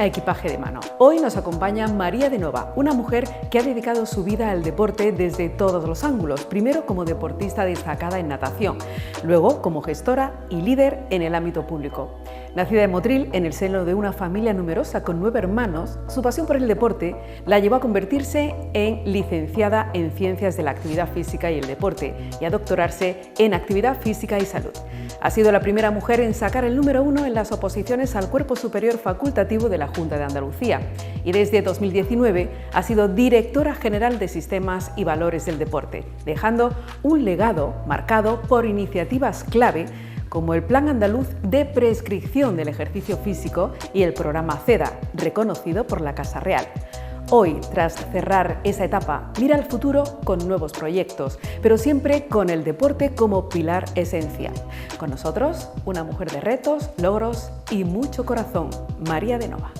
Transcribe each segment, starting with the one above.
a Equipaje de Mano. Hoy nos acompaña María de Nova, una mujer que ha dedicado su vida al deporte desde todos los ángulos. Primero como deportista destacada en natación, luego como gestora y líder en el ámbito público. Nacida en Motril, en el seno de una familia numerosa con 9 hermanos, su pasión por el deporte la llevó a convertirse en licenciada en Ciencias de la Actividad Física y el Deporte y a doctorarse en Actividad Física y Salud. Ha sido la primera mujer en sacar el número 1 en las oposiciones al Cuerpo Superior Facultativo de la Junta de Andalucía y desde 2019 ha sido directora general de Sistemas y Valores del Deporte, dejando un legado marcado por iniciativas clave como el Plan Andaluz de Prescripción del Ejercicio Físico y el programa CEDA, reconocido por la Casa Real. Hoy, tras cerrar esa etapa, mira al futuro con nuevos proyectos, pero siempre con el deporte como pilar esencial. Con nosotros, una mujer de retos, logros y mucho corazón, María de Nova.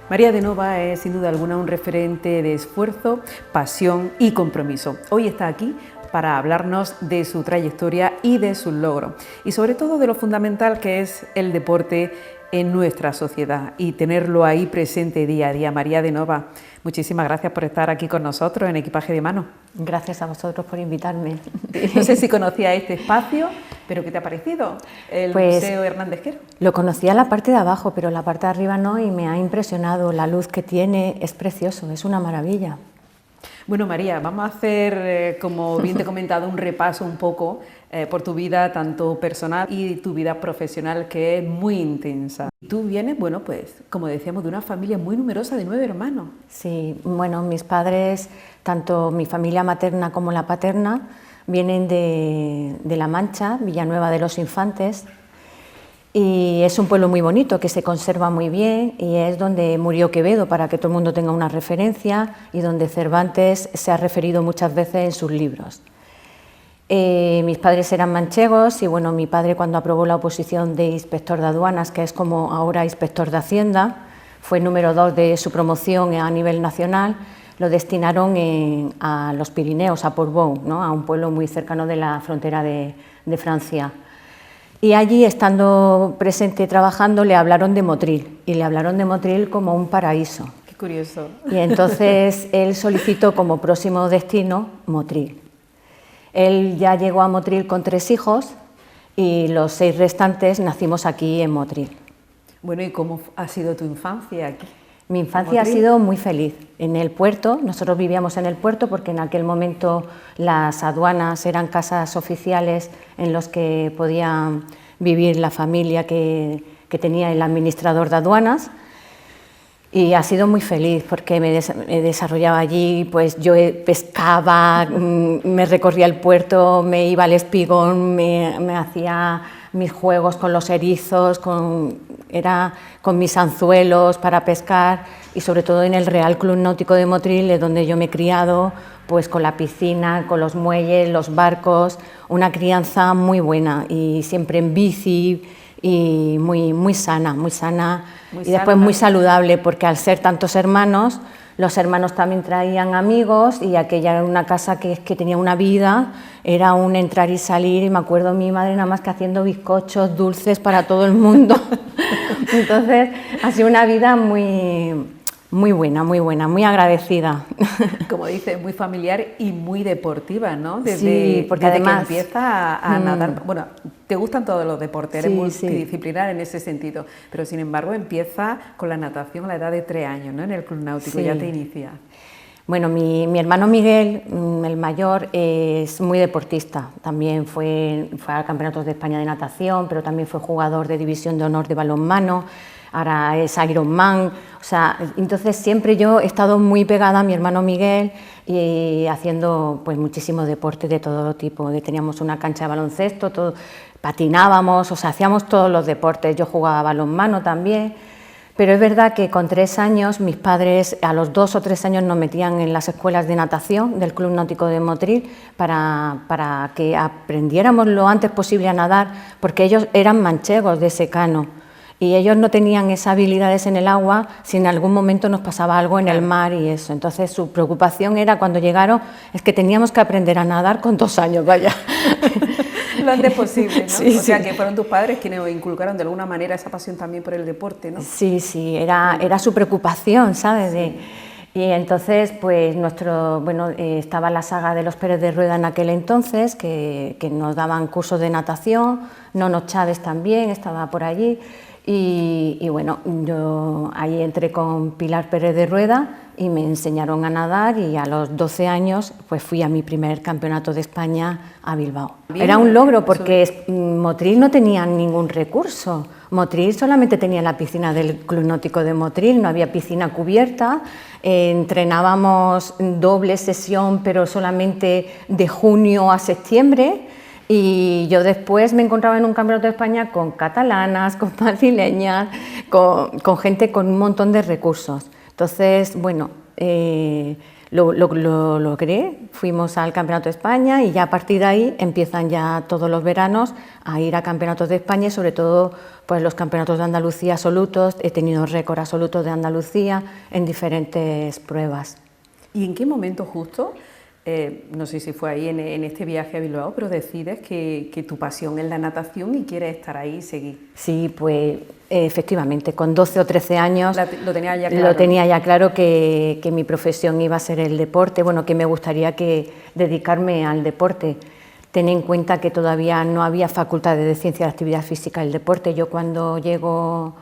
María de Nova es sin duda alguna un referente de esfuerzo, pasión y compromiso. Hoy está aquí para hablarnos de su trayectoria y de sus logros y sobre todo de lo fundamental que es el deporte en nuestra sociedad y tenerlo ahí presente día a día. María de Nova, muchísimas gracias por estar aquí con nosotros en Equipaje de Mano. Gracias a vosotros por invitarme. No sé si conocía este espacio, pero ¿qué te ha parecido el Museo Hernández Quero? Lo conocía la parte de abajo, pero la parte de arriba no, y me ha impresionado la luz que tiene, es precioso, es una maravilla. Bueno, María, vamos a hacer, como bien te he comentado, un repaso un poco por tu vida tanto personal y tu vida profesional, que es muy intensa. Tú vienes, bueno, pues, como decíamos, de una familia muy numerosa de 9 hermanos. Sí, bueno, mis padres, tanto mi familia materna como la paterna, vienen de La Mancha, Villanueva de los Infantes, y es un pueblo muy bonito que se conserva muy bien y es donde murió Quevedo, para que todo el mundo tenga una referencia, y donde Cervantes se ha referido muchas veces en sus libros. Mis padres eran manchegos y bueno, mi padre, cuando aprobó la oposición de inspector de aduanas, que es como ahora inspector de Hacienda, fue número 2 de su promoción a nivel nacional, lo destinaron a los Pirineos, a Port-Bou, ¿no? A un pueblo muy cercano de la frontera de Francia. Y allí, estando presente trabajando, le hablaron de Motril, y le hablaron de Motril como un paraíso. Qué curioso. Y entonces él solicitó como próximo destino Motril. Él ya llegó a Motril con 3 hijos y los 6 restantes nacimos aquí en Motril. Bueno, ¿y cómo ha sido tu infancia aquí? Mi infancia ha sido muy feliz. En el puerto, nosotros vivíamos en el puerto porque en aquel momento las aduanas eran casas oficiales en los que podían vivir la familia que que tenía el administrador de aduanas. Y ha sido muy feliz porque me desarrollaba allí, pues yo pescaba, me recorría el puerto, me iba al espigón, me hacía mis juegos con los erizos, con mis anzuelos para pescar, y sobre todo en el Real Club Náutico de Motril, es donde yo me he criado, pues con la piscina, con los muelles, los barcos, una crianza muy buena y siempre en bici, y muy sana, y después muy saludable, porque al ser tantos hermanos, los hermanos también traían amigos, y aquella era una casa que tenía una vida, era un entrar y salir, y me acuerdo mi madre nada más que haciendo bizcochos, dulces para todo el mundo. Entonces ha sido una vida muy buena, muy agradecida. Como dices, muy familiar y muy deportiva, ¿no? Sí, porque desde además que empieza a nadar, bueno, te gustan todos los deportes, eres sí, multidisciplinar en ese sentido, pero sin embargo empieza con la natación a la edad de 3 años, ¿no? En el Club Náutico, ya te inicia. Bueno, mi hermano Miguel, el mayor, es muy deportista, también fue a campeonatos de España de natación, pero también fue jugador de división de honor de balonmano, ahora es Ironman, o sea, entonces siempre yo he estado muy pegada a mi hermano Miguel y haciendo pues muchísimos deportes de todo tipo. Teníamos una cancha de baloncesto, patinábamos, o sea, hacíamos todos los deportes, yo jugaba balonmano también, pero es verdad que con 3 años mis padres a los 2 o 3 años nos metían en las escuelas de natación del Club Náutico de Motril para que aprendiéramos lo antes posible a nadar, porque ellos eran manchegos de secano. Y ellos no tenían esas habilidades en el agua si en algún momento nos pasaba algo en el mar y eso. Entonces su preocupación era cuando llegaron, es que teníamos que aprender a nadar con 2 años, vaya. Lo antes posible, ¿no? Sí, o sea, que fueron tus padres quienes inculcaron de alguna manera esa pasión también por el deporte, ¿no? Sí, era su preocupación, ¿sabes? Sí. Y entonces, pues estaba la saga de los Pérez de Rueda en aquel entonces, que nos daban cursos de natación, Nono Chávez también estaba por allí. Y bueno, yo ahí entré con Pilar Pérez de Rueda y me enseñaron a nadar, y a los 12 años pues fui a mi primer campeonato de España a Bilbao. Bien, era un logro porque Motril no tenía ningún recurso. Motril solamente tenía la piscina del Club Náutico de Motril, no había piscina cubierta, entrenábamos doble sesión pero solamente de junio a septiembre. Y yo después me encontraba en un campeonato de España con catalanas, con madrileñas, con gente con un montón de recursos. Entonces, bueno, lo logré, fuimos al campeonato de España, y ya a partir de ahí empiezan ya todos los veranos a ir a campeonatos de España, y sobre todo pues los campeonatos de Andalucía absolutos. He tenido récord absolutos de Andalucía en diferentes pruebas. ¿Y en qué momento justo? No sé si fue ahí en este viaje a Bilbao, pero decides que tu pasión es la natación y quieres estar ahí y seguir. Sí, pues efectivamente, con 12 o 13 años lo tenía ya claro. Lo tenía ya claro que mi profesión iba a ser el deporte, bueno, que me gustaría dedicarme al deporte. Ten en cuenta que todavía no había facultades de Ciencia de Actividad Física del Deporte. Yo cuando llego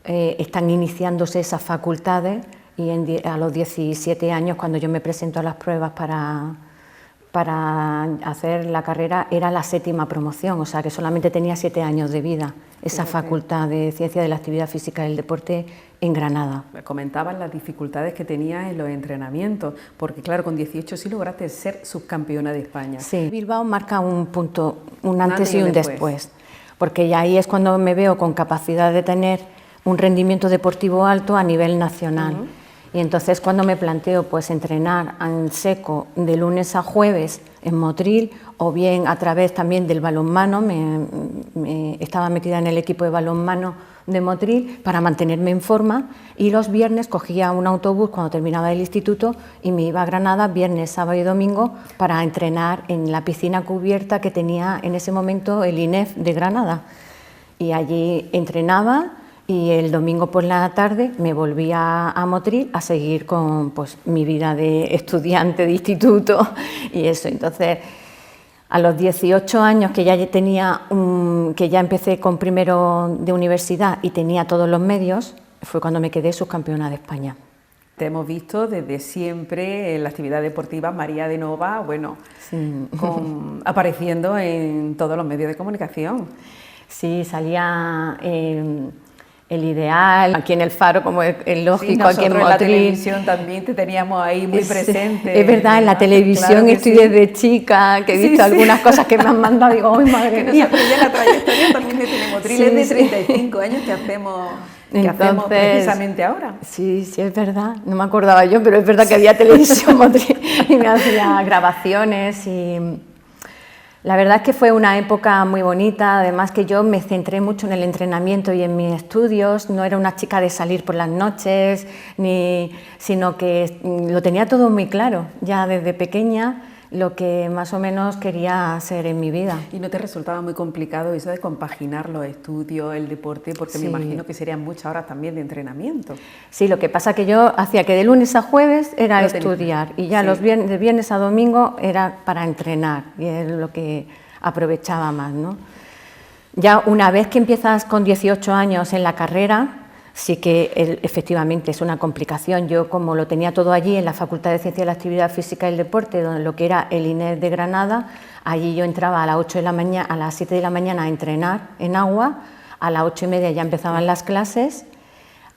están iniciándose esas facultades, y a los 17 años, cuando yo me presento a las pruebas para hacer la carrera, era la 7ª promoción, o sea que solamente tenía 7 años de vida esa facultad de Ciencia de la Actividad Física del Deporte en Granada. Comentabas las dificultades que tenías en los entrenamientos, porque claro, con 18 sí lograste ser subcampeona de España. Sí, Bilbao marca un punto, un antes y un después, porque ya ahí es cuando me veo con capacidad de tener un rendimiento deportivo alto a nivel nacional. Y entonces cuando me planteo pues entrenar en seco de lunes a jueves en Motril, o bien a través también del balonmano, estaba metida en el equipo de balonmano de Motril para mantenerme en forma, y los viernes cogía un autobús cuando terminaba el instituto y me iba a Granada viernes, sábado y domingo para entrenar en la piscina cubierta que tenía en ese momento el INEF de Granada, y allí entrenaba. Y el domingo por la tarde me volvía a Motril a seguir con pues, mi vida de estudiante de instituto y eso. Entonces, a los 18 años que ya empecé con primero de universidad y tenía todos los medios, fue cuando me quedé subcampeona de España. Te hemos visto desde siempre en la actividad deportiva, María de Nova, bueno, sí. apareciendo en todos los medios de comunicación. Sí, salía El Ideal, aquí en el Faro, como es lógico, sí, aquí en Motril. En la televisión también te teníamos ahí muy presente. Es verdad, en la televisión claro estoy desde chica, que he visto algunas cosas que me han mandado, digo, ¡ay, madre mía! Que ya la trayectoria también de Telemotril es de 35 años que hacemos precisamente ahora. Sí, es verdad, no me acordaba yo, pero es verdad que había televisión Motril y me hacía grabaciones y... La verdad es que fue una época muy bonita, además que yo me centré mucho en el entrenamiento y en mis estudios, no era una chica de salir por las noches, sino que lo tenía todo muy claro, ya desde pequeña, lo que más o menos quería hacer en mi vida. ¿Y no te resultaba muy complicado eso de compaginar los estudios, el deporte? Porque me imagino que serían muchas horas también de entrenamiento. Sí, lo que pasa que yo hacía que de lunes a jueves era estudiar y ya de viernes a domingo era para entrenar y es lo que aprovechaba más, ¿no? Ya una vez que empiezas con 18 años en la carrera, sí que efectivamente es una complicación. Yo, como lo tenía todo allí en la Facultad de Ciencias de la Actividad Física y el Deporte, donde lo que era el INEF de Granada, allí yo entraba a las 8 de la mañana, a las 7 de la mañana a entrenar en agua, a las 8:30 ya empezaban las clases,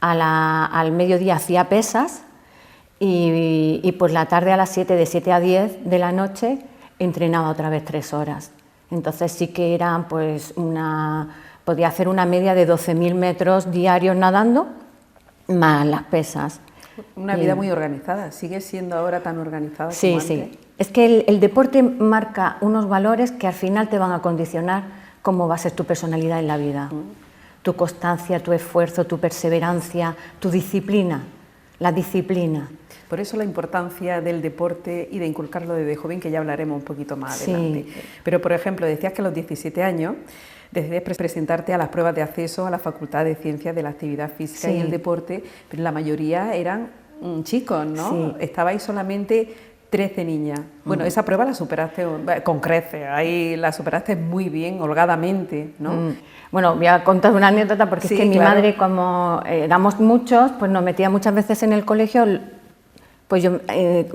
al mediodía hacía pesas y por la tarde a las 7, de 7 a 10 de la noche, entrenaba otra vez 3 horas. Entonces sí que era pues podía hacer una media de 12.000 metros diarios nadando, más las pesas. Una vida muy organizada, ¿sigue siendo ahora tan organizada como antes? Sí, es que el deporte marca unos valores que al final te van a condicionar cómo va a ser tu personalidad en la vida. Tu constancia, tu esfuerzo, tu perseverancia, tu disciplina, la disciplina. Por eso la importancia del deporte y de inculcarlo desde joven, que ya hablaremos un poquito más adelante. Pero, por ejemplo, decías que a los 17 años decidiste presentarte a las pruebas de acceso a la Facultad de Ciencias de la Actividad Física y el Deporte, pero la mayoría eran chicos, ¿no? Sí. Estabais solamente 13 niñas. Bueno, esa prueba la superaste con creces, ahí la superaste muy bien, holgadamente, ¿no? Bueno, voy a contar una anécdota porque es que mi madre, como éramos muchos, pues nos metía muchas veces en el colegio, pues yo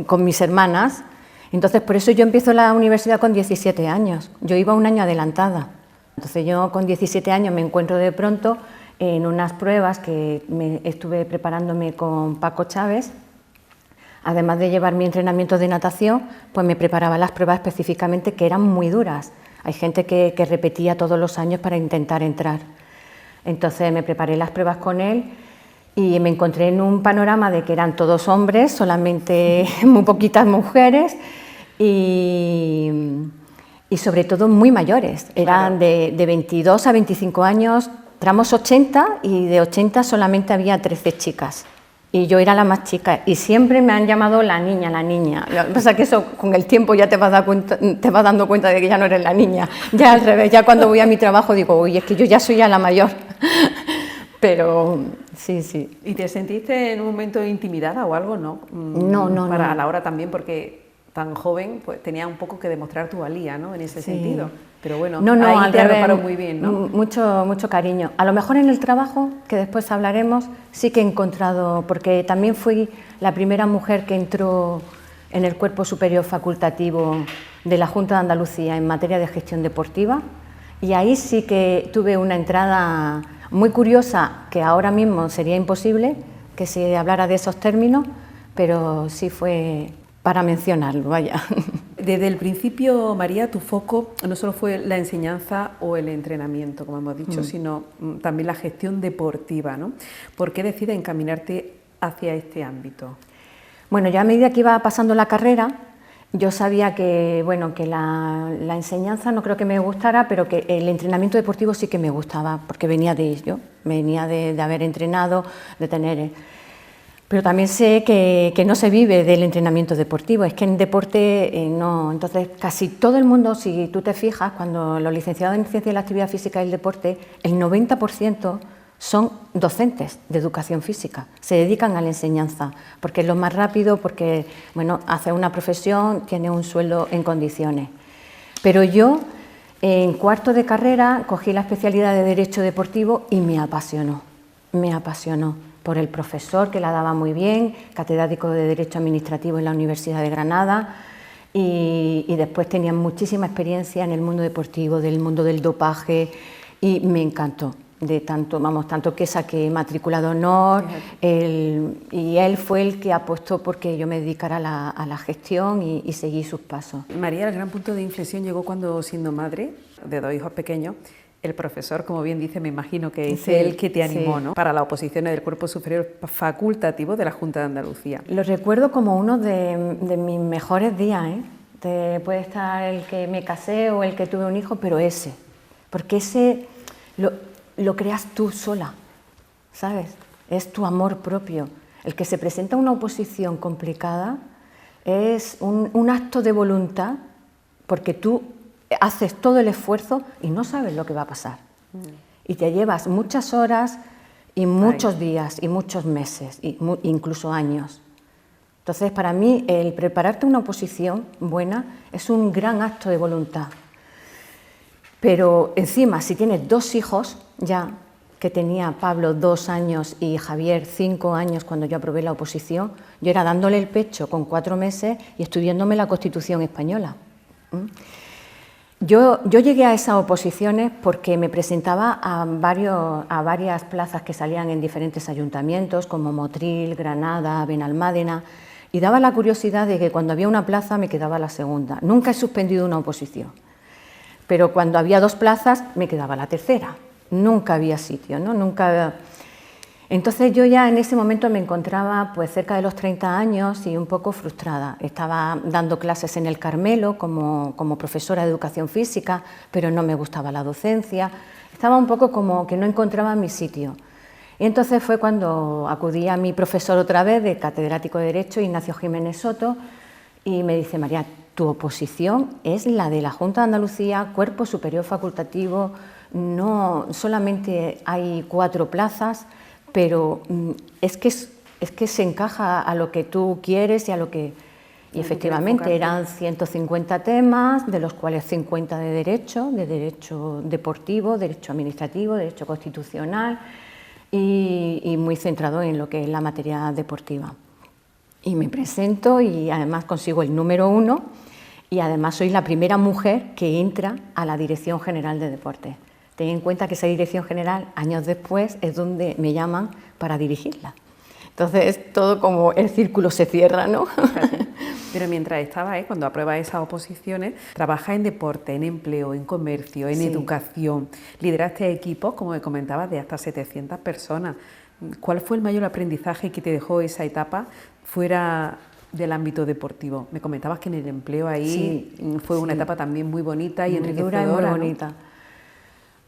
con mis hermanas. Entonces, por eso yo empiezo la universidad con 17 años. Yo iba un año adelantada. Entonces yo con 17 años me encuentro de pronto en unas pruebas que estuve preparándome con Paco Chávez. Además de llevar mi entrenamiento de natación, pues me preparaba las pruebas específicamente, que eran muy duras. Hay gente que repetía todos los años para intentar entrar. Entonces me preparé las pruebas con él y me encontré en un panorama de que eran todos hombres, solamente muy poquitas mujeres y sobre todo muy mayores, eran de 22 a 25 años, éramos 80 y de 80 solamente había 13 chicas y yo era la más chica y siempre me han llamado la niña, la niña. Lo que pasa es que eso con el tiempo ya te vas dando cuenta de que ya no eres la niña, ya al revés, ya cuando voy a mi trabajo digo, oye, es que yo ya soy ya la mayor. Pero sí. ¿Y te sentiste en un momento intimidada o algo? No. No. A la hora también, porque tan joven, pues tenía un poco que demostrar tu valía, ¿no? En ese sentido. Pero bueno, ahí te arroparon muy bien, ¿no? Mucho cariño. A lo mejor en el trabajo, que después hablaremos, sí que he encontrado, porque también fui la primera mujer que entró en el Cuerpo Superior Facultativo de la Junta de Andalucía en materia de gestión deportiva, y ahí sí que tuve una entrada muy curiosa, que ahora mismo sería imposible que se hablara de esos términos, pero sí fue para mencionarlo, vaya. Desde el principio, María, tu foco no solo fue la enseñanza o el entrenamiento, como hemos dicho, sino también la gestión deportiva, ¿no? ¿Por qué decides encaminarte hacia este ámbito? Bueno, ya a medida que iba pasando la carrera, yo sabía que, bueno, que la enseñanza no creo que me gustara, pero que el entrenamiento deportivo sí que me gustaba, porque venía de ello, venía de haber entrenado, de tener... Pero también sé que no se vive del entrenamiento deportivo, es que en deporte no. Entonces, casi todo el mundo, si tú te fijas, cuando los licenciados en Ciencias de la Actividad Física y el Deporte, el 90% son docentes de educación física, se dedican a la enseñanza, porque es lo más rápido, porque, bueno, hace una profesión, tiene un sueldo en condiciones. Pero yo, en cuarto de carrera, cogí la especialidad de Derecho Deportivo y me apasionó. Por el profesor, que la daba muy bien, catedrático de Derecho Administrativo en la Universidad de Granada, y después tenía muchísima experiencia en el mundo deportivo, del mundo del dopaje, y me encantó. tanto que saqué matrícula de honor, y él fue el que apostó porque yo me dedicara a la gestión y seguí sus pasos. María, el gran punto de inflexión llegó cuando, siendo madre de 2 hijos pequeños, el profesor, como bien dice, me imagino que es el que te animó, ¿no?, para las oposiciones del Cuerpo Superior Facultativo de la Junta de Andalucía. Lo recuerdo como uno de mis mejores días, ¿eh? Puede estar el que me casé o el que tuve un hijo, pero ese, porque ese lo creas tú sola, ¿sabes? Es tu amor propio. El que se presenta a una oposición complicada es un acto de voluntad, porque tú haces todo el esfuerzo y no sabes lo que va a pasar. Y te llevas muchas horas y muchos días y muchos meses, incluso años. Entonces, para mí, el prepararte a una oposición buena es un gran acto de voluntad. Pero encima, si tienes 2 hijos, ya que tenía Pablo 2 años y Javier 5 años cuando yo aprobé la oposición, yo era dándole el pecho con 4 meses y estudiándome la Constitución española. Yo llegué a esas oposiciones porque me presentaba a varias plazas que salían en diferentes ayuntamientos, como Motril, Granada, Benalmádena, y daba la curiosidad de que cuando había una plaza me quedaba la segunda. Nunca he suspendido una oposición, pero cuando había 2 plazas me quedaba la tercera. Nunca había sitio, ¿no? Nunca. Entonces yo ya en ese momento me encontraba pues cerca de los 30 años y un poco frustrada. Estaba dando clases en el Carmelo como profesora de educación física, pero no me gustaba la docencia. Estaba un poco como que no encontraba mi sitio. Y entonces fue cuando acudí a mi profesor otra vez, de catedrático de Derecho, Ignacio Jiménez Soto, y me dice: María, tu oposición es la de la Junta de Andalucía, Cuerpo Superior Facultativo, no solamente hay 4 plazas, pero es que se encaja a lo que tú quieres y a lo que. Y efectivamente eran 150 temas, de los cuales 50 de derecho deportivo, derecho administrativo, derecho constitucional y muy centrado en lo que es la materia deportiva. Y me presento y además consigo el número 1 y además soy la primera mujer que entra a la Dirección General de Deportes. Ten en cuenta que esa Dirección General, años después, es donde me llaman para dirigirla. Entonces, todo como el círculo se cierra, ¿no? Pero mientras estaba, cuando apruebas esas oposiciones, trabajas en deporte, en empleo, en comercio, en educación. Lideraste equipos, como me comentabas, de hasta 700 personas. ¿Cuál fue el mayor aprendizaje que te dejó esa etapa fuera del ámbito deportivo? Me comentabas que en el empleo ahí fue una etapa también muy bonita y enriquecedora. Muy bonita. ¿No?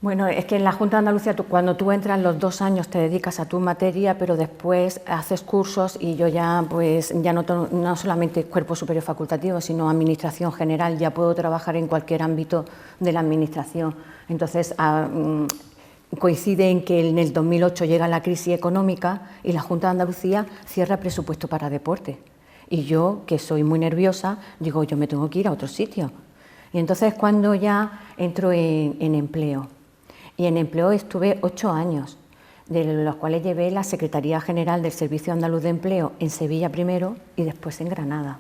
Bueno, es que en la Junta de Andalucía, cuando tú entras los 2 años te dedicas a tu materia, pero después haces cursos y yo ya no solamente Cuerpo Superior Facultativo, sino Administración General, ya puedo trabajar en cualquier ámbito de la Administración. Entonces, coincide en que en el 2008 llega la crisis económica y la Junta de Andalucía cierra presupuesto para deporte. Y yo, que soy muy nerviosa, digo, yo me tengo que ir a otro sitio. Y entonces cuando ya entro en empleo. Y en empleo estuve 8 años, de los cuales llevé la Secretaría General del Servicio Andaluz de Empleo en Sevilla primero y después en Granada.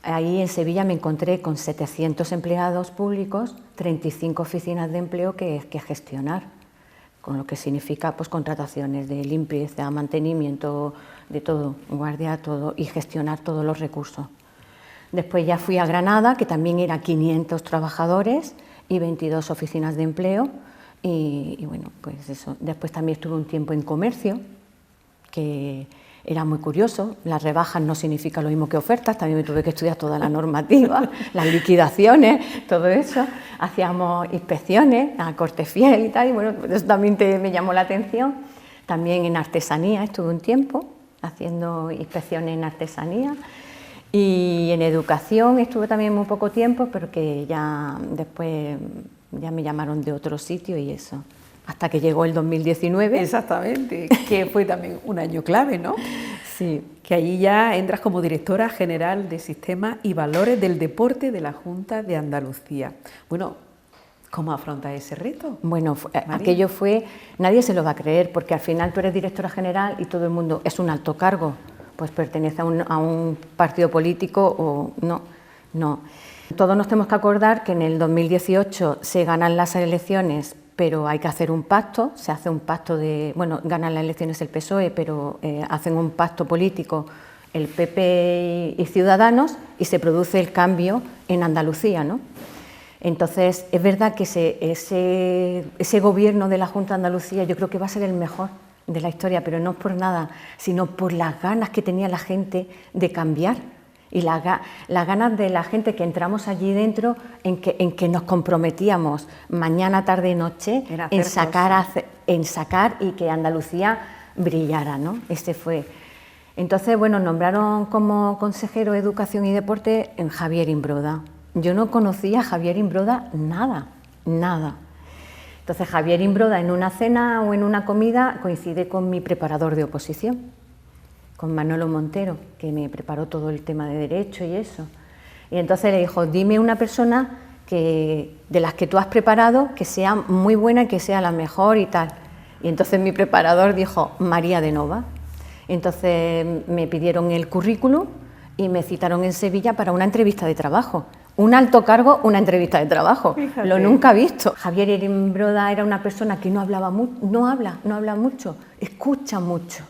Ahí en Sevilla me encontré con 700 empleados públicos, 35 oficinas de empleo que gestionar, con lo que significa pues contrataciones de limpieza, mantenimiento, de todo, guardia, todo, y gestionar todos los recursos. Después ya fui a Granada, que también era 500 trabajadores y 22 oficinas de empleo. Y bueno, pues eso. Después también estuve un tiempo en comercio, que era muy curioso. Las rebajas no significan lo mismo que ofertas, también me tuve que estudiar toda la normativa, las liquidaciones, todo eso. Hacíamos inspecciones a corte fiel y tal, y bueno, eso también me llamó la atención. También en artesanía estuve un tiempo haciendo inspecciones en artesanía. Y en educación estuve también muy poco tiempo, pero que ya después ya me llamaron de otro sitio y eso, hasta que llegó el 2019. Exactamente, que fue también un año clave, ¿no? Sí. Que allí ya entras como directora general de Sistemas y Valores del Deporte de la Junta de Andalucía. Bueno, ¿cómo afrontas ese reto? Bueno, aquello fue, nadie se lo va a creer, porque al final tú eres directora general y todo el mundo es un alto cargo, pues pertenece a un partido político o no. Todos nos tenemos que acordar que en el 2018 se ganan las elecciones pero hay que hacer un pacto, se hace un pacto de, bueno, ganan las elecciones el PSOE, pero hacen un pacto político el PP y Ciudadanos y se produce el cambio en Andalucía, ¿no? Entonces, es verdad que ese gobierno de la Junta de Andalucía yo creo que va a ser el mejor de la historia, pero no es por nada, sino por las ganas que tenía la gente de cambiar y las ganas de la gente que entramos allí dentro en que nos comprometíamos mañana, tarde y noche en sacar y que Andalucía brillara, ¿no? Fue. Entonces, bueno, nombraron como consejero de Educación y Deporte en Javier Imbroda. Yo no conocía a Javier Imbroda nada. Entonces Javier Imbroda en una cena o en una comida coincide con mi preparador de oposición, con Manolo Montero, que me preparó todo el tema de Derecho y eso. Y entonces le dijo, dime una persona de las que tú has preparado que sea muy buena y que sea la mejor y tal. Y entonces mi preparador dijo, María de Nova. Entonces me pidieron el currículum y me citaron en Sevilla para una entrevista de trabajo. Un alto cargo, una entrevista de trabajo. Fíjate. Lo nunca visto. Javier Imbroda era una persona que no habla mucho, escucha mucho,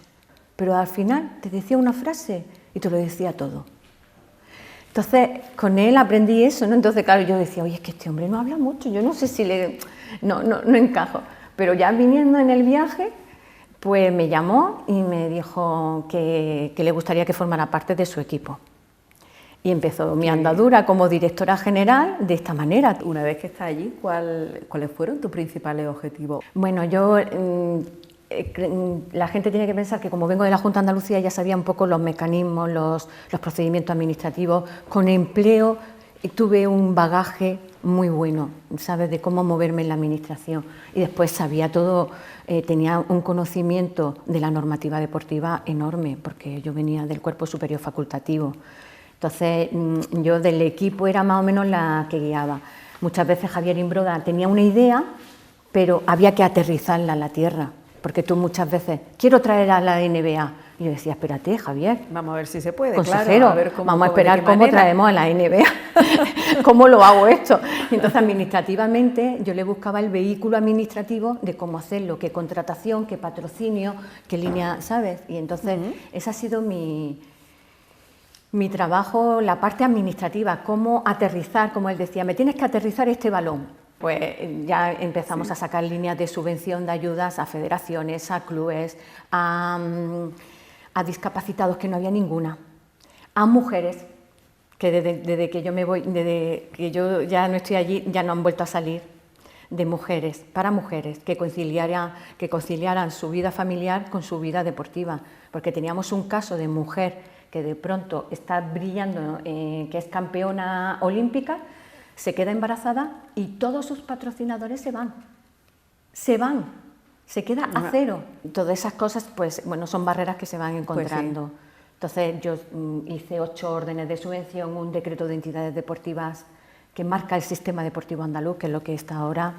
pero al final te decía una frase y te lo decía todo. Entonces, con él aprendí eso, ¿no? Entonces, claro, yo decía, oye, es que este hombre no habla mucho, yo no sé si no encajo. Pero ya viniendo en el viaje, pues me llamó y me dijo que le gustaría que formara parte de su equipo. Y empezó mi andadura como directora general de esta manera. Una vez que estás allí, ¿cuáles fueron tus principales objetivos? Bueno, la gente tiene que pensar que como vengo de la Junta de Andalucía ya sabía un poco los mecanismos, los procedimientos administrativos. Con empleo tuve un bagaje muy bueno, ¿sabes?, de cómo moverme en la administración. Y después sabía todo, tenía un conocimiento de la normativa deportiva enorme, porque yo venía del Cuerpo Superior Facultativo. Entonces, yo del equipo era más o menos la que guiaba. Muchas veces Javier Imbroda tenía una idea, pero había que aterrizarla en la tierra, porque tú muchas veces, quiero traer a la NBA. Y yo decía, espérate, Javier. Vamos a ver si se puede, consejero, claro. A ver vamos a esperar cómo traemos a la NBA, cómo lo hago esto. Y entonces, administrativamente, yo le buscaba el vehículo administrativo de cómo hacerlo, qué contratación, qué patrocinio, qué línea, ¿sabes? Y entonces, esa ha sido mi trabajo, la parte administrativa, cómo aterrizar, como él decía, me tienes que aterrizar este balón. Pues ya empezamos a sacar líneas de subvención, de ayudas a federaciones, a clubes, a discapacitados, que no había ninguna, a mujeres, que desde que yo me voy, desde que yo ya no estoy allí, ya no han vuelto a salir, de mujeres, para mujeres, que conciliaran su vida familiar con su vida deportiva, porque teníamos un caso de mujer que de pronto está brillando, que es campeona olímpica, se queda embarazada y todos sus patrocinadores se queda a cero. Todas esas cosas, pues bueno, son barreras que se van encontrando. Pues sí. Entonces yo hice 8 órdenes de subvención, un decreto de entidades deportivas que marca el sistema deportivo andaluz, que es lo que está ahora,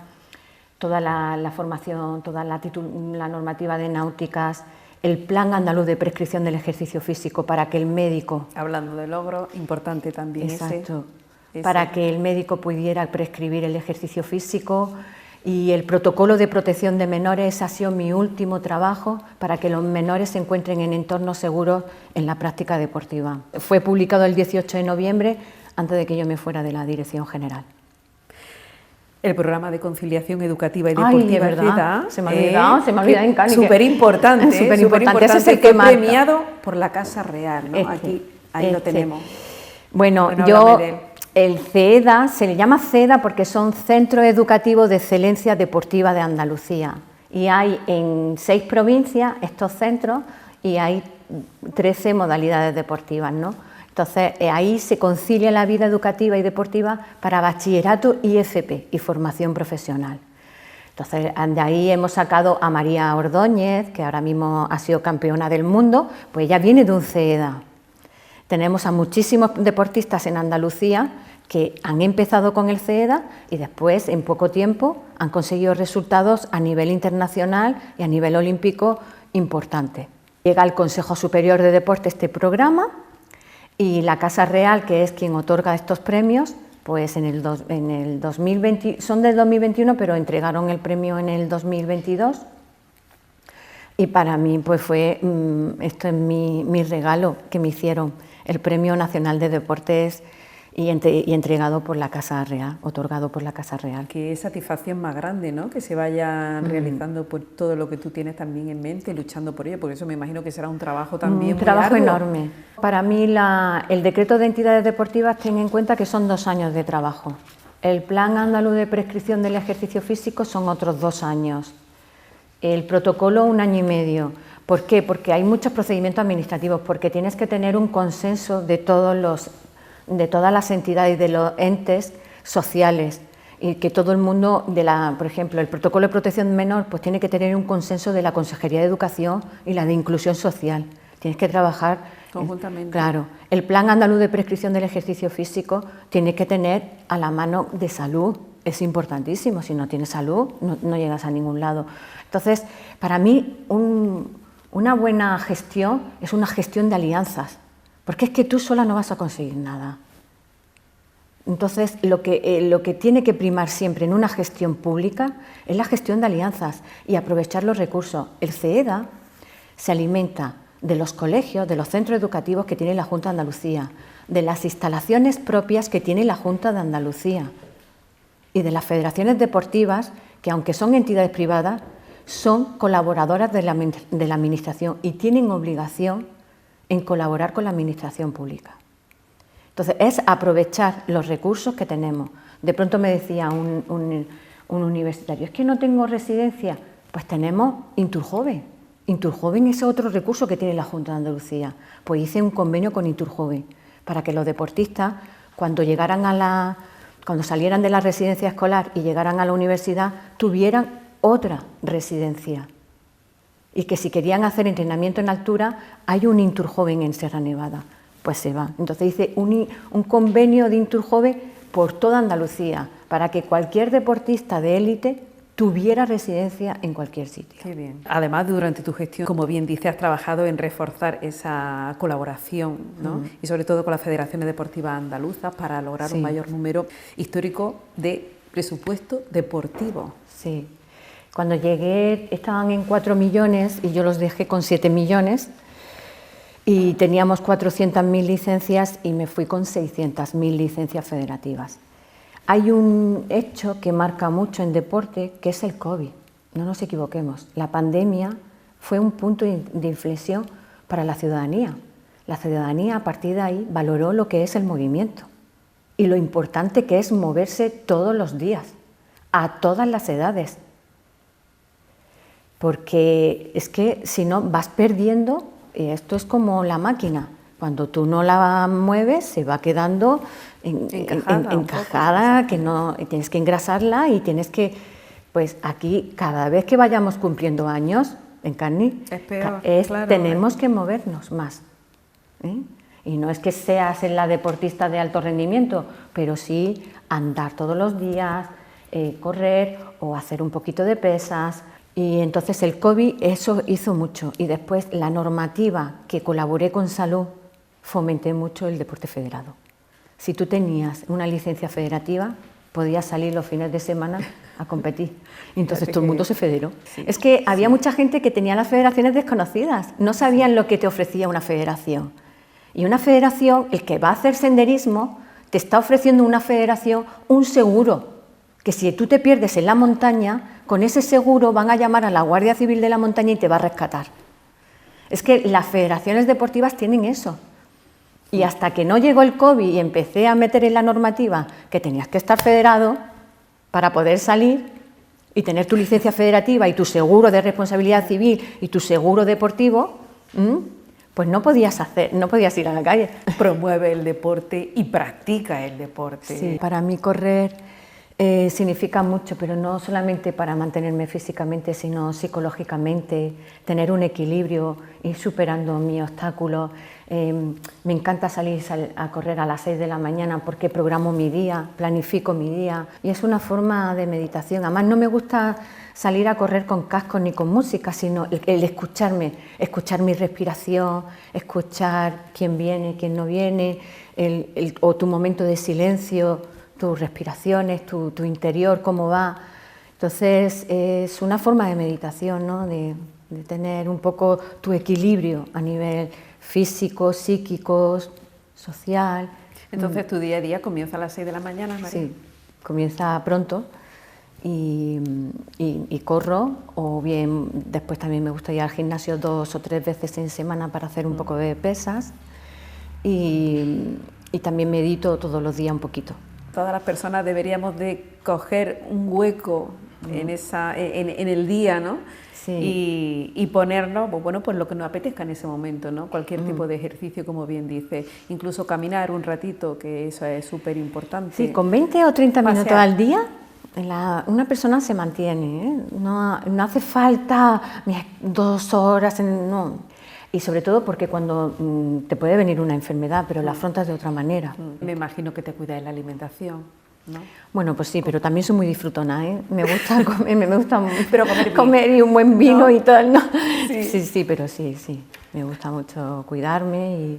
toda la formación, toda la normativa de náuticas, el plan andaluz de prescripción del ejercicio físico para que el médico... Hablando de logro, importante también. Exacto. Para que el médico pudiera prescribir el ejercicio físico, y el protocolo de protección de menores ha sido mi último trabajo para que los menores se encuentren en entornos seguros en la práctica deportiva. Fue publicado el 18 de noviembre, antes de que yo me fuera de la Dirección General. El programa de conciliación educativa y deportiva. Ay, ¿verdad? Se me ha olvidado en Cádiz. Súper importante. Ese es el que marca. Premiado por la Casa Real, ¿no? Ahí lo tenemos. Bueno, el CEDA, se le llama CEDA porque son Centros Educativos de Excelencia Deportiva de Andalucía. Y hay en 6 provincias estos centros y hay 13 modalidades deportivas, ¿no? Entonces, ahí se concilia la vida educativa y deportiva para bachillerato y FP y formación profesional. Entonces, de ahí hemos sacado a María Ordóñez, que ahora mismo ha sido campeona del mundo, pues ella viene de un CEDA. Tenemos a muchísimos deportistas en Andalucía que han empezado con el CEDA y después, en poco tiempo, han conseguido resultados a nivel internacional y a nivel olímpico importantes. Llega al Consejo Superior de Deporte este programa, y la Casa Real, que es quien otorga estos premios, Pues en el 2020, son del 2021, pero entregaron el premio en el 2022. Y para mí pues fue, esto es mi regalo que me hicieron, el Premio Nacional de Deportes y entregado por la Casa Real, otorgado por la Casa Real. Qué satisfacción más grande, ¿no? Que se vayan realizando pues, todo lo que tú tienes también en mente, luchando por ello, porque eso me imagino que será un trabajo también un trabajo muy arduo. enorme. Para mí el decreto de entidades deportivas, ten en cuenta que son 2 años de trabajo. El Plan Andaluz de Prescripción del Ejercicio Físico son otros 2 años. El protocolo 1 año y medio. ¿Por qué? Porque hay muchos procedimientos administrativos, porque tienes que tener un consenso de todas las entidades, de los entes sociales, y que todo el mundo, por ejemplo, el protocolo de protección menor, pues tiene que tener un consenso de la Consejería de Educación y la de Inclusión Social. Tienes que trabajar conjuntamente. Claro, el Plan Andaluz de Prescripción del Ejercicio Físico tiene que tener a la mano de salud. Es importantísimo, si no tienes salud no llegas a ningún lado. Entonces, para mí una buena gestión es una gestión de alianzas, porque es que tú sola no vas a conseguir nada. Entonces, lo que tiene que primar siempre en una gestión pública es la gestión de alianzas y aprovechar los recursos. El CEEDA se alimenta de los colegios, de los centros educativos que tiene la Junta de Andalucía, de las instalaciones propias que tiene la Junta de Andalucía y de las federaciones deportivas, que aunque son entidades privadas, son colaboradoras de la Administración y tienen obligación en colaborar con la Administración pública. Entonces, es aprovechar los recursos que tenemos. De pronto me decía un universitario, es que no tengo residencia. Pues tenemos Inturjoven. Inturjoven es otro recurso que tiene la Junta de Andalucía. Pues hice un convenio con Inturjoven para que los deportistas, cuando salieran de la residencia escolar y llegaran a la universidad, tuvieran otra residencia. Y que si querían hacer entrenamiento en altura, hay un Inturjoven en Sierra Nevada, pues se va. Entonces hice un convenio de Inturjoven por toda Andalucía, para que cualquier deportista de élite tuviera residencia en cualquier sitio. Qué bien. Además, durante tu gestión, como bien dices, has trabajado en reforzar esa colaboración, ¿no? Y sobre todo con las federaciones deportivas andaluzas para lograr un mayor número histórico de presupuesto deportivo. Sí. Cuando llegué estaban en 4 millones y yo los dejé con 7 millones y teníamos 400.000 licencias y me fui con 600.000 licencias federativas. Hay un hecho que marca mucho en deporte, que es el COVID. No nos equivoquemos, la pandemia fue un punto de inflexión para la ciudadanía. La ciudadanía a partir de ahí valoró lo que es el movimiento y lo importante que es moverse todos los días, a todas las edades. Porque es que si no vas perdiendo, esto es como la máquina. Cuando tú no la mueves, se va quedando encajada, que no, tienes que engrasarla y tienes que, pues aquí, cada vez que vayamos cumpliendo años, en Carni, tenemos que movernos más. Y no es que seas la deportista de alto rendimiento, pero sí andar todos los días, correr o hacer un poquito de pesas. Y entonces el COVID eso hizo mucho. Y después la normativa que colaboré con Salud, fomenté mucho el deporte federado. Si tú tenías una licencia federativa, podías salir los fines de semana a competir. Y entonces todo el mundo se federó. Sí, es que había mucha gente que tenía las federaciones desconocidas, no sabían lo que te ofrecía una federación. Y una federación, el que va a hacer senderismo, te está ofreciendo una federación un seguro, que si tú te pierdes en la montaña, con ese seguro van a llamar a la Guardia Civil de la montaña y te va a rescatar. Es que las federaciones deportivas tienen eso. Y hasta que no llegó el COVID y empecé a meter en la normativa que tenías que estar federado para poder salir y tener tu licencia federativa y tu seguro de responsabilidad civil y tu seguro deportivo, pues no podías ir a la calle. Promueve el deporte y practica el deporte. Sí, para mí correr significa mucho, pero no solamente para mantenerme físicamente, sino psicológicamente, tener un equilibrio, ir superando mis obstáculos. Me encanta salir a correr a las 6 de la mañana porque programo mi día, planifico mi día y es una forma de meditación. Además no me gusta salir a correr con cascos ni con música, sino el escucharme, escuchar mi respiración, escuchar quién viene, quién no viene, o tu momento de silencio, tus respiraciones, tu interior, cómo va. Entonces es una forma de meditación, ¿no? De tener un poco tu equilibrio a nivel físico, psíquico, social. Entonces tu día a día comienza a las 6 de la mañana, María. Sí, comienza pronto y corro, o bien después también me gusta ir al gimnasio 2 o 3 veces en semana para hacer un poco de pesas y también medito todos los días un poquito. Todas las personas deberíamos de coger un hueco en el día, ¿no? Sí. Y ponernos, bueno, pues lo que nos apetezca en ese momento, ¿no? Cualquier tipo de ejercicio, como bien dice, incluso caminar un ratito, que eso es súper importante. Sí, con 20 o 30 minutos Pasear. al día una persona se mantiene, ¿eh? No hace falta 2 horas, no. Y sobre todo porque cuando te puede venir una enfermedad, pero la afrontas de otra manera. Me imagino que te cuidas de la alimentación, ¿no? Bueno, pues sí, pero también soy muy disfrutona, ¿eh? Me gusta comer, Pero comer y un buen vino, ¿no? Y todo, ¿no? Sí. Sí, pero sí, me gusta mucho cuidarme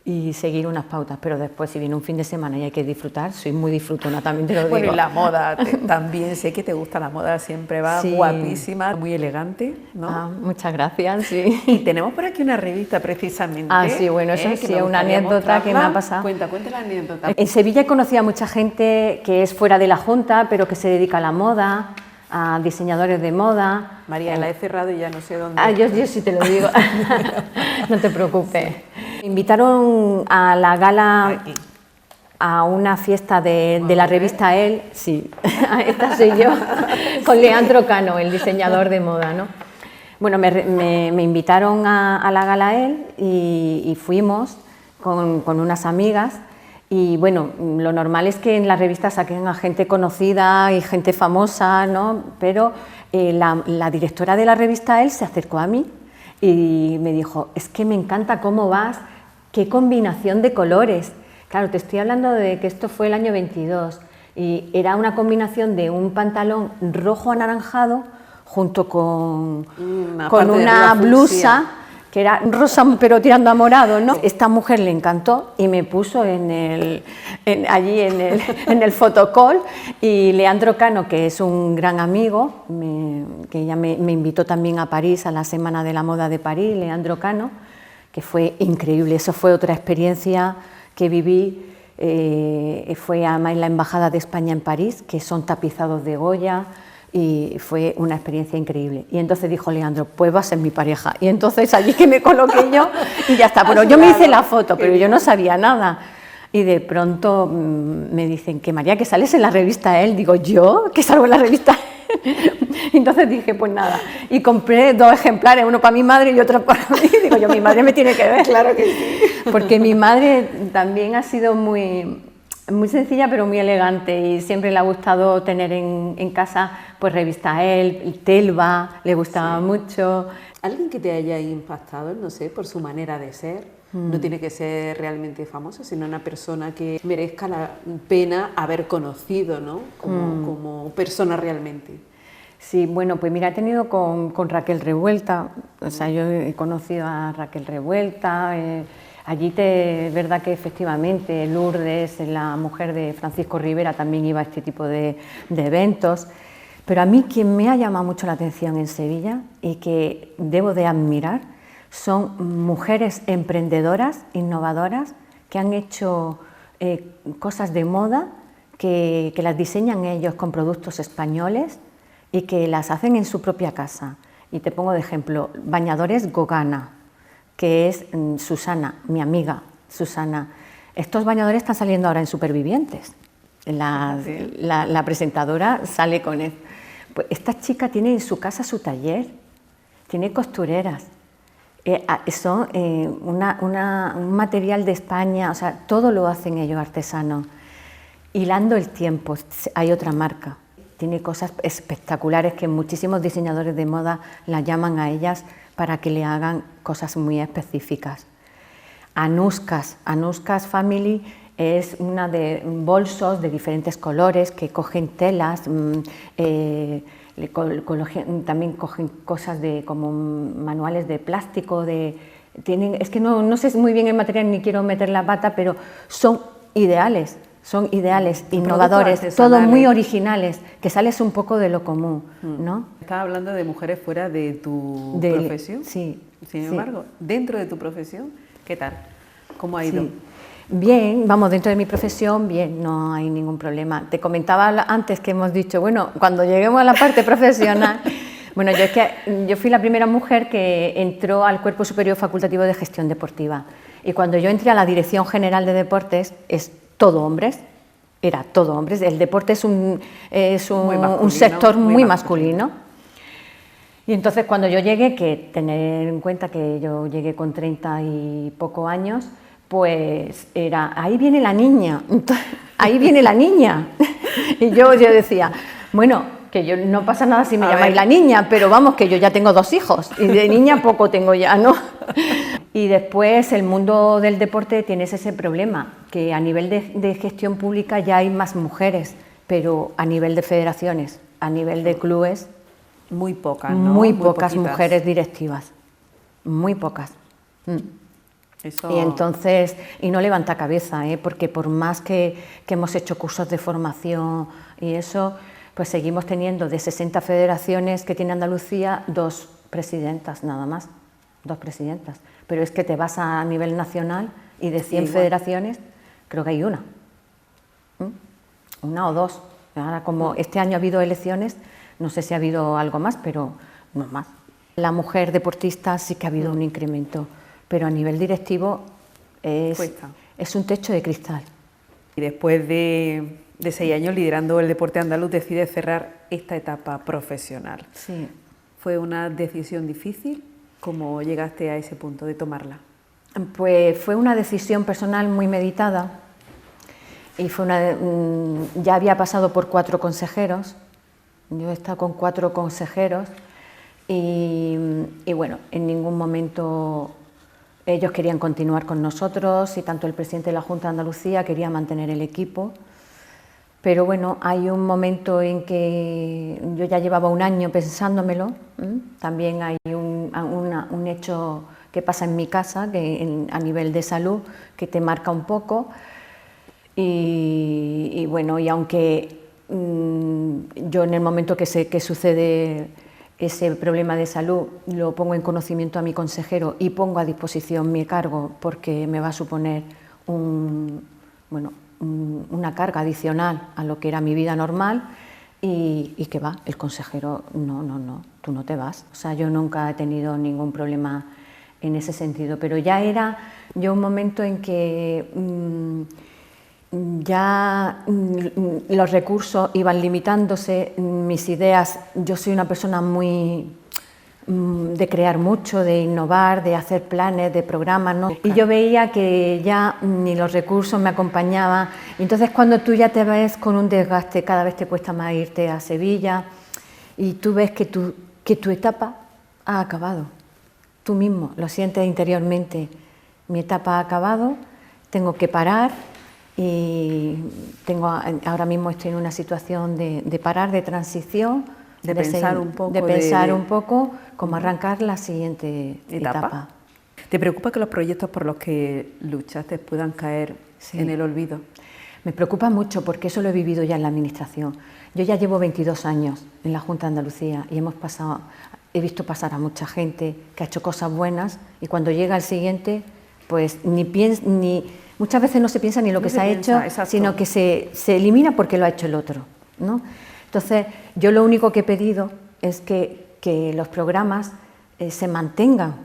y seguir unas pautas, pero después si viene un fin de semana y hay que disfrutar, soy muy disfrutona, también te lo digo. Bueno, y la moda, también sé que te gusta la moda, siempre va Sí. guapísima, muy elegante, ¿no? Muchas gracias, sí. Y tenemos por aquí una revista precisamente. Sí, bueno, eso que sí, me una gustaría anécdota que me ha mostrarla. pasado. Cuenta la anécdota. En Sevilla he conocido a mucha gente que es fuera de la Junta, pero que se dedica a la moda, a diseñadores de moda. María, la he cerrado y ya no sé dónde. Yo sí te lo digo, no te preocupes. Me invitaron a la gala, Aquí. a una fiesta de la revista Elle, sí, esta soy yo, con Leandro Cano, el diseñador de moda, ¿no? Bueno, me invitaron a la gala Elle y fuimos con unas amigas. Y bueno, lo normal es que en la revista saquen a gente conocida y gente famosa, ¿no? Pero la directora de la revista Elle se acercó a mí y me dijo, es que me encanta cómo vas, qué combinación de colores. Claro, te estoy hablando de que esto fue el año 22 y era una combinación de un pantalón rojo anaranjado junto con una blusa que era rosa pero tirando a morado, ¿no? Esta mujer le encantó y me puso allí en el fotocall, y Leandro Cano, que es un gran amigo, que ella me invitó también a París, a la Semana de la Moda de París, Leandro Cano, que fue increíble, eso fue otra experiencia que viví, fue además en la Embajada de España en París, que son tapizados de Goya, y fue una experiencia increíble. Y entonces dijo Leandro, pues va a ser mi pareja. Y entonces allí que me coloqué yo y ya está. Bueno, yo me hice la foto, pero yo no sabía nada. Y de pronto me dicen que María, que sales en la revista Elle. Digo, ¿yo? ¿Que salgo en la revista Elle? Entonces dije, pues nada. Y compré 2 ejemplares, uno para mi madre y otro para mí. Digo yo, mi madre me tiene que ver. Claro que sí. Porque mi madre también ha sido muy sencilla pero muy elegante, y siempre le ha gustado tener en casa pues revista Elle, Telva, le gustaba mucho. ¿Alguien que te haya impactado, no sé, por su manera de ser? No tiene que ser realmente famoso, sino una persona que merezca la pena haber conocido, ¿no? Como persona realmente. Sí, bueno, pues mira, he tenido con Raquel Revuelta, o sea, yo he conocido a Raquel Revuelta, allí es verdad que efectivamente Lourdes, la mujer de Francisco Rivera, también iba a este tipo de eventos, pero a mí quien me ha llamado mucho la atención en Sevilla y que debo de admirar son mujeres emprendedoras, innovadoras, que han hecho cosas de moda, que las diseñan ellos con productos españoles y que las hacen en su propia casa. Y te pongo de ejemplo, bañadores Gogana, que es Susana, mi amiga Susana. Estos bañadores están saliendo ahora en Supervivientes. La presentadora sale con él. Pues esta chica tiene en su casa su taller, tiene costureras, son un material de España, o sea, todo lo hacen ellos artesanos. Hilando el tiempo, hay otra marca, tiene cosas espectaculares que muchísimos diseñadores de moda la llaman a ellas para que le hagan cosas muy específicas. Anuskas Family es una de bolsos de diferentes colores que cogen telas, también cogen cosas como manuales de plástico, es que no sé muy bien el material ni quiero meter la pata, pero son ideales son ideales, innovadores, todos muy originales, que sales un poco de lo común, ¿no? Estás hablando de mujeres fuera de tu profesión. Sí. Sin embargo, dentro de tu profesión, ¿qué tal? ¿Cómo ha ido? Sí. Bien, vamos, dentro de mi profesión, bien, no hay ningún problema. Te comentaba antes que hemos dicho, bueno, cuando lleguemos a la parte profesional, bueno, yo fui la primera mujer que entró al Cuerpo Superior Facultativo de Gestión Deportiva. Y cuando yo entré a la Dirección General de Deportes, es todo hombres, era todo hombres. El deporte es un sector muy masculino. Y entonces cuando yo llegué, que tener en cuenta que yo llegué con 30 y poco años, pues era, ahí viene la niña, ahí viene la niña. Y yo decía, bueno, que yo no pasa nada si me llamáis la niña, pero vamos, que yo ya tengo 2 hijos y de niña poco tengo ya, ¿no? Y después el mundo del deporte tienes ese problema, que a nivel de gestión pública ya hay más mujeres, pero a nivel de federaciones, a nivel de clubes, muy pocas, ¿no? Muy pocas mujeres directivas, muy pocas. Eso... Y entonces, y no levanta cabeza, porque por más que hemos hecho cursos de formación y eso, pues seguimos teniendo de 60 federaciones que tiene Andalucía, 2 presidentas nada más, 2 presidentas. Pero es que te vas a nivel nacional y de 100 federaciones, creo que hay una o 2. Ahora, como este año ha habido elecciones, no sé si ha habido algo más, pero no más. La mujer deportista sí que ha habido un incremento, pero a nivel directivo es un techo de cristal. Y después de 6 años liderando el deporte andaluz, decides cerrar esta etapa profesional. Sí. ¿Fue una decisión difícil? ¿Cómo llegaste a ese punto de tomarla? Pues fue una decisión personal muy meditada y ya había pasado por 4 consejeros. Yo he estado con 4 consejeros y bueno, en ningún momento ellos querían continuar con nosotros y tanto el presidente de la Junta de Andalucía quería mantener el equipo. Pero bueno, hay un momento en que yo ya llevaba un año pensándomelo. También hay un hecho que pasa en mi casa, a nivel de salud, que te marca un poco. Y bueno, y aunque yo en el momento que sucede ese problema de salud lo pongo en conocimiento a mi consejero y pongo a disposición mi cargo porque me va a suponer una carga adicional a lo que era mi vida normal y que va, el consejero, no, tú no te vas. O sea, yo nunca he tenido ningún problema en ese sentido, pero ya era yo un momento en que ya los recursos iban limitándose, mis ideas, yo soy una persona muy de crear mucho, de innovar, de hacer planes, de programas, ¿no? Y yo veía que ya ni los recursos me acompañaban. Entonces cuando tú ya te ves con un desgaste, cada vez te cuesta más irte a Sevilla y tú ves que tu etapa ha acabado. Tú mismo lo sientes interiormente. Mi etapa ha acabado, tengo que parar y ahora mismo estoy en una situación de parar, de transición, de pensar un poco cómo arrancar la siguiente etapa. ¿Te preocupa que los proyectos por los que luchaste puedan caer en el olvido? Me preocupa mucho porque eso lo he vivido ya en la Administración. Yo ya llevo 22 años en la Junta de Andalucía y he visto pasar a mucha gente que ha hecho cosas buenas y cuando llega el siguiente, pues muchas veces no se piensa ni lo que se ha hecho, exacto, sino que se elimina porque lo ha hecho el otro, ¿no? Entonces, yo lo único que he pedido es que los programas se mantengan,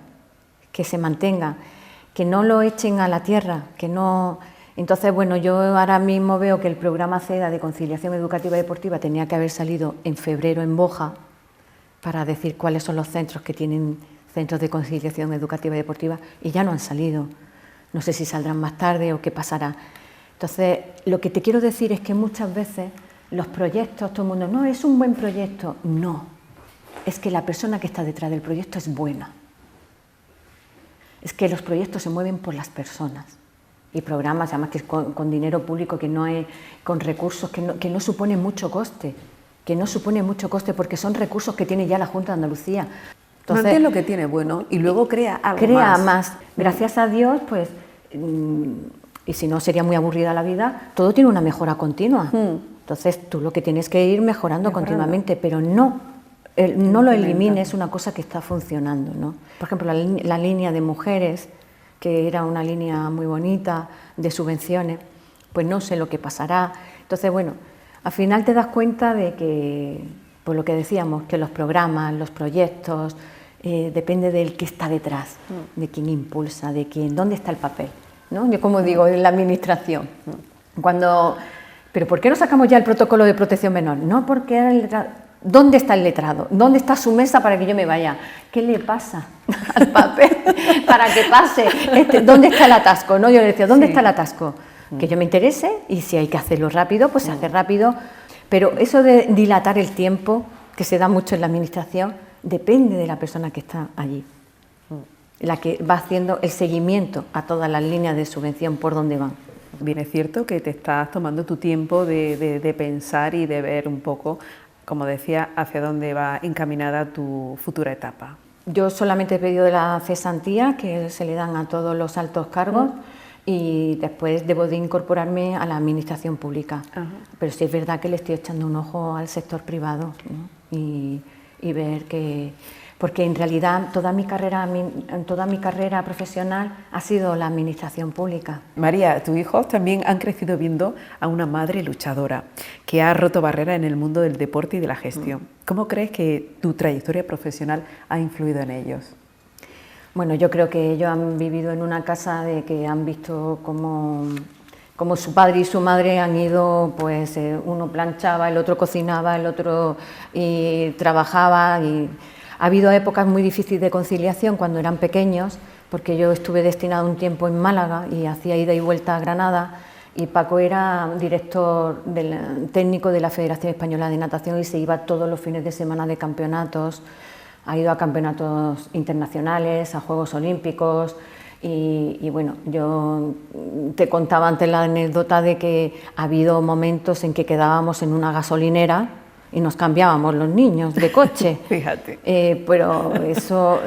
que no lo echen a la tierra, que no... Entonces, bueno, yo ahora mismo veo que el programa CEDA de Conciliación Educativa y Deportiva tenía que haber salido en febrero en Boja para decir cuáles son los centros que tienen centros de conciliación educativa y deportiva y ya no han salido. No sé si saldrán más tarde o qué pasará. Entonces, lo que te quiero decir es que muchas veces los proyectos, todo el mundo, no, es un buen proyecto. No, es que la persona que está detrás del proyecto es buena. Es que los proyectos se mueven por las personas. Y programas, además que es con dinero público, que no es con recursos, que no supone mucho coste. Porque son recursos que tiene ya la Junta de Andalucía. Entonces, mantén lo que tiene bueno y luego crea algo más. Crea más. Gracias a Dios, pues y si no sería muy aburrida la vida, todo tiene una mejora continua. Entonces tú lo que tienes que ir mejorando continuamente, pero no lo elimines una cosa que está funcionando, ¿no? Por ejemplo, la línea de mujeres, que era una línea muy bonita de subvenciones, pues no sé lo que pasará. Entonces, bueno, al final te das cuenta de que, pues lo que decíamos, que los programas, los proyectos, depende del que está detrás, de quién impulsa, de quién, dónde está el papel, ¿no? Yo como digo, en la administración, pero ¿por qué no sacamos ya el protocolo de protección menor? No, porque era el letrado. ¿Dónde está el letrado? ¿Dónde está su mesa para que yo me vaya? ¿Qué le pasa al papel para que pase? ¿Dónde está el atasco? ¿No? Yo le decía, ¿dónde está el atasco? Que yo me interese, y si hay que hacerlo rápido, pues se hace rápido. Pero eso de dilatar el tiempo, que se da mucho en la administración, depende de la persona que está allí, la que va haciendo el seguimiento a todas las líneas de subvención por donde van. Bien, es cierto que te estás tomando tu tiempo de pensar y de ver un poco, como decía, hacia dónde va encaminada tu futura etapa. Yo solamente he pedido de la cesantía, que se le dan a todos los altos cargos, y después debo de incorporarme a la administración pública. Pero sí es verdad que le estoy echando un ojo al sector privado, ¿no? Y ver que... Porque en realidad toda mi carrera profesional ha sido la administración pública. María, tus hijos también han crecido viendo a una madre luchadora que ha roto barreras en el mundo del deporte y de la gestión. ¿Cómo crees que tu trayectoria profesional ha influido en ellos? Bueno, yo creo que ellos han vivido en una casa de que han visto cómo su padre y su madre han ido, pues uno planchaba, el otro cocinaba, el otro trabajaba, y ha habido épocas muy difíciles de conciliación cuando eran pequeños, porque yo estuve destinado un tiempo en Málaga y hacía ida y vuelta a Granada, y Paco era director técnico de la Federación Española de Natación y se iba todos los fines de semana de campeonatos, ha ido a campeonatos internacionales, a Juegos Olímpicos. Y bueno, yo te contaba antes la anécdota de que ha habido momentos en que quedábamos en una gasolinera y nos cambiábamos los niños de coche. Fíjate. Pero eso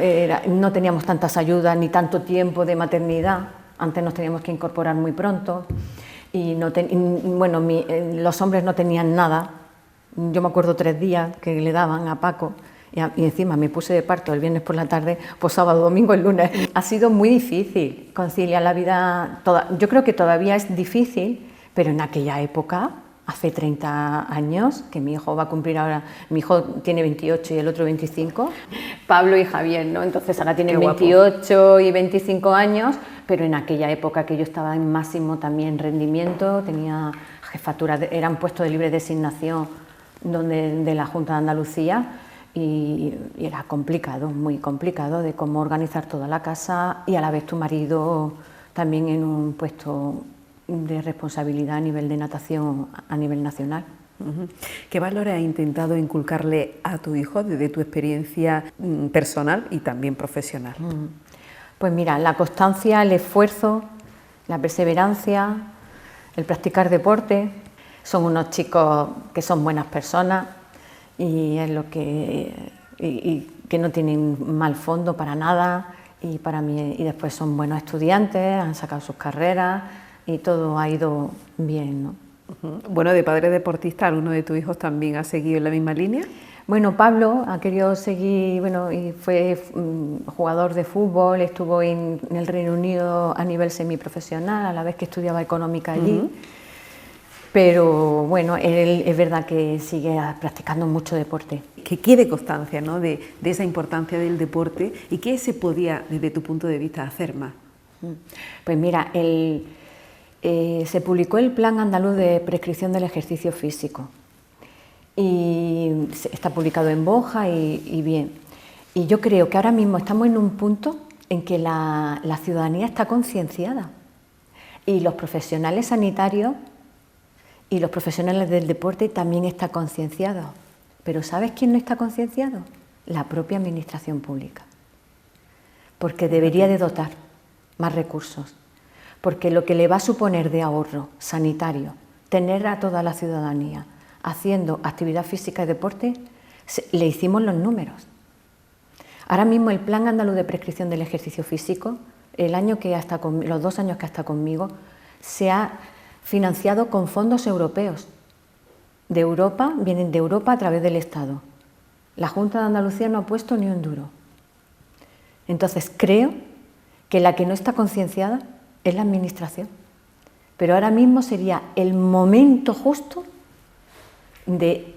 no teníamos tantas ayudas ni tanto tiempo de maternidad. Antes nos teníamos que incorporar muy pronto y los hombres no tenían nada. Yo me acuerdo 3 días que le daban a Paco. Y encima me puse de parto el viernes por la tarde, pues sábado, domingo, el lunes. Ha sido muy difícil conciliar la vida. Yo creo que todavía es difícil, pero en aquella época, hace 30 años, que mi hijo va a cumplir ahora, mi hijo tiene 28 y el otro 25, Pablo y Javier, ¿no? Entonces ahora tienen 28 y 25 años, pero en aquella época que yo estaba en máximo también rendimiento, tenía jefatura, eran puestos de libre designación de la Junta de Andalucía. Y era complicado, muy complicado, de cómo organizar toda la casa y a la vez tu marido también en un puesto de responsabilidad a nivel de natación a nivel nacional. ¿Qué valores has intentado inculcarle a tu hijo desde tu experiencia personal y también profesional? Pues mira, la constancia, el esfuerzo, la perseverancia, el practicar deporte. Son unos chicos que son buenas personas, y es lo que no tienen mal fondo para nada, y para mí, y después son buenos estudiantes, han sacado sus carreras y todo ha ido bien, ¿no? Bueno, de padre deportista, ¿alguno de tus hijos también ha seguido en la misma línea? Bueno, Pablo ha querido seguir, y fue jugador de fútbol, estuvo en el Reino Unido a nivel semiprofesional, a la vez que estudiaba económica allí. Pero bueno, él es verdad que sigue practicando mucho deporte. Que quede constancia, ¿no?, de esa importancia del deporte, y qué se podía, desde tu punto de vista, hacer más. Pues mira, se publicó el Plan Andaluz de Prescripción del Ejercicio Físico y está publicado en Boja y bien. Y yo creo que ahora mismo estamos en un punto en que la ciudadanía está concienciada, y los profesionales sanitarios y los profesionales del deporte también están concienciados. Pero ¿sabes quién no está concienciado? La propia administración pública. Porque debería de dotar más recursos. Porque lo que le va a suponer de ahorro sanitario, tener a toda la ciudadanía haciendo actividad física y deporte, le hicimos los números. Ahora mismo el Plan Andaluz de Prescripción del Ejercicio Físico, los 2 años que ha estado conmigo, se ha financiado con fondos europeos. De Europa, vienen de Europa a través del Estado. La Junta de Andalucía no ha puesto ni un duro. Entonces creo que la que no está concienciada es la Administración. Pero ahora mismo sería el momento justo de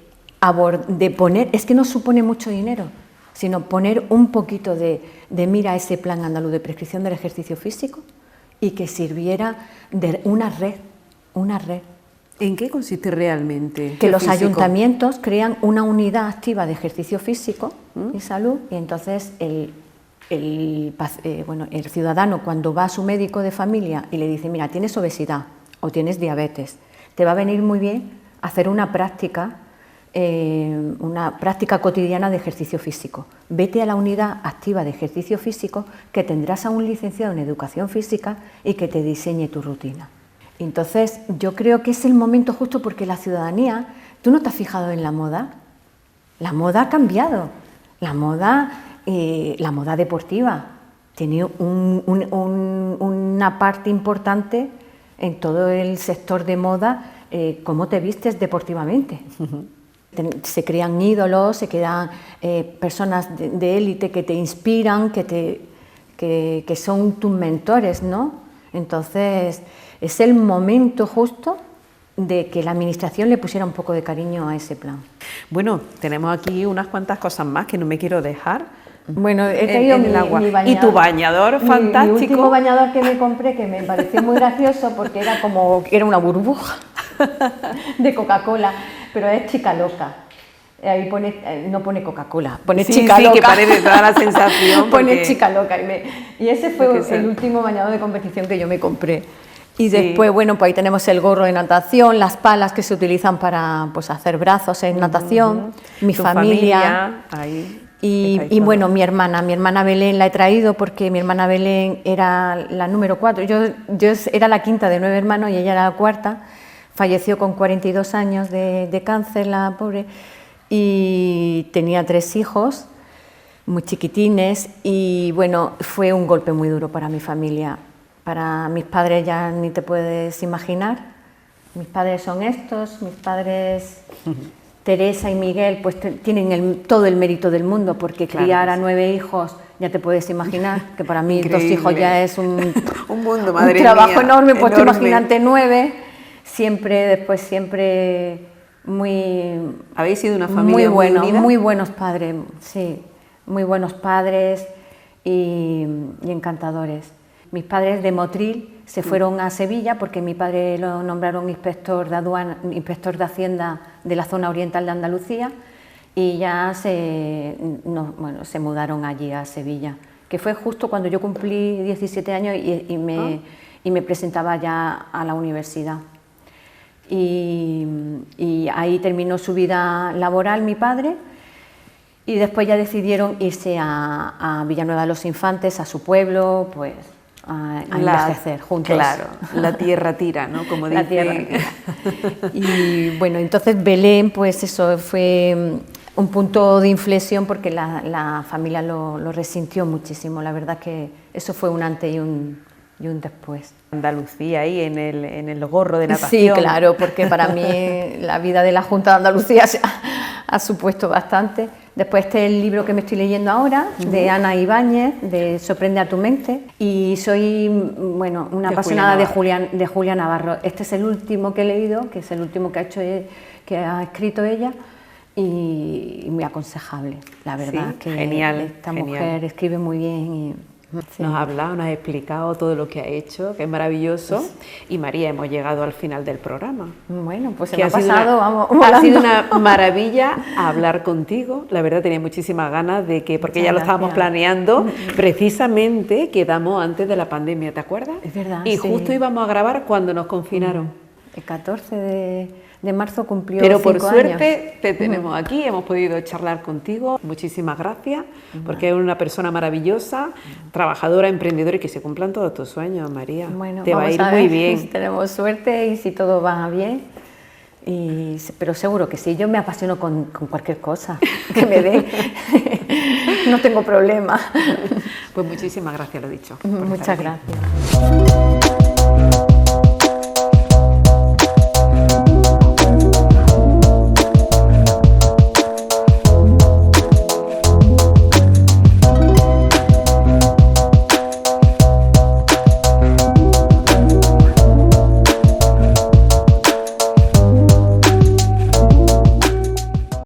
poner, es que no supone mucho dinero, sino poner un poquito de mira a ese plan andaluz de prescripción del ejercicio físico y que sirviera de una red. ¿En qué consiste realmente? Que los ayuntamientos crean una unidad activa de ejercicio físico y salud, y entonces el ciudadano, cuando va a su médico de familia y le dice, mira, tienes obesidad o tienes diabetes, te va a venir muy bien hacer una práctica cotidiana de ejercicio físico. Vete a la unidad activa de ejercicio físico, que tendrás a un licenciado en educación física y que te diseñe tu rutina. Entonces, yo creo que es el momento justo, porque la ciudadanía, ¿tú no te has fijado en la moda? La moda ha cambiado, la moda deportiva tiene una parte importante en todo el sector de moda, cómo te vistes deportivamente. Se crean ídolos, se crean personas de élite que te inspiran, que son tus mentores, ¿no? Entonces, es el momento justo de que la Administración le pusiera un poco de cariño a ese plan. Bueno, tenemos aquí unas cuantas cosas más que no me quiero dejar. Bueno, he traído mi bañador. Y tu bañador fantástico. Mi último bañador que me compré, que me pareció muy gracioso porque era una burbuja de Coca-Cola, pero es Chica Loca. Ahí no pone Coca-Cola, pone Chica Loca. Sí, que parece toda la sensación. Pone Chica Loca. Y ese fue el último bañador de competición que yo me compré. Y después, bueno, pues ahí tenemos el gorro de natación, las palas que se utilizan para hacer brazos en natación, mi familia. Ahí. Y bueno, mi hermana Belén la he traído porque mi hermana Belén era la número 4. Yo era la quinta de 9 hermanos y ella era la cuarta. Falleció con 42 años de cáncer, la pobre, y tenía 3 hijos muy chiquitines, y bueno, fue un golpe muy duro para mi familia. Para mis padres ya ni te puedes imaginar. Mis padres son estos, mis padres Teresa y Miguel pues tienen todo el mérito del mundo, porque criar a 9 hijos, ya te puedes imaginar, que para mí 2 hijos ya es un mundo, madre un trabajo mía, enorme, pues imagínate 9, siempre muy... ¿Habéis sido una familia muy unida? Muy buenos padres, sí, muy buenos padres y encantadores. Mis padres de Motril se fueron a Sevilla porque mi padre lo nombraron inspector de Hacienda de la zona oriental de Andalucía, y ya se mudaron allí a Sevilla, que fue justo cuando yo cumplí 17 años y me presentaba ya a la universidad. Y ahí terminó su vida laboral mi padre, y después ya decidieron irse a Villanueva de los Infantes, a su pueblo, pues a envejecer juntos. Claro, la tierra tira, ¿no? Como la tierra tira. Y bueno, entonces Belén, pues eso fue un punto de inflexión, porque la familia lo resintió muchísimo. La verdad que eso fue un antes y un después. Andalucía ahí en el gorro de natación. Sí, claro, porque para mí la vida de la Junta de Andalucía ha supuesto bastante. Después este es el libro que me estoy leyendo ahora, de Ana Ibáñez, de Sorprende a tu mente, y soy una apasionada de Julia Navarro. Este es el último que he leído, que es el último que ha escrito ella, y muy aconsejable, la verdad. Sí, que genial, esta mujer escribe muy bien y... Sí. Nos has explicado todo lo que ha hecho, que es maravilloso. Y María, hemos llegado al final del programa. Bueno, pues se me ha pasado, vamos volando. Ha sido una maravilla hablar contigo. La verdad tenía muchísimas ganas de que, porque ya lo estábamos planeando, precisamente quedamos antes de la pandemia, ¿te acuerdas? Es verdad. Y justo íbamos a grabar cuando nos confinaron. El 14 de marzo cumplió 5 Pero años. por suerte te tenemos aquí, hemos podido charlar contigo. Muchísimas gracias, porque eres una persona maravillosa, trabajadora, emprendedora, y que se cumplan todos tus sueños, María. Bueno, te va a ir muy bien. Si tenemos suerte y si todo va bien. Pero seguro que sí, yo me apasiono con cualquier cosa que me dé. No tengo problema. Pues muchísimas gracias, lo dicho. Muchas gracias.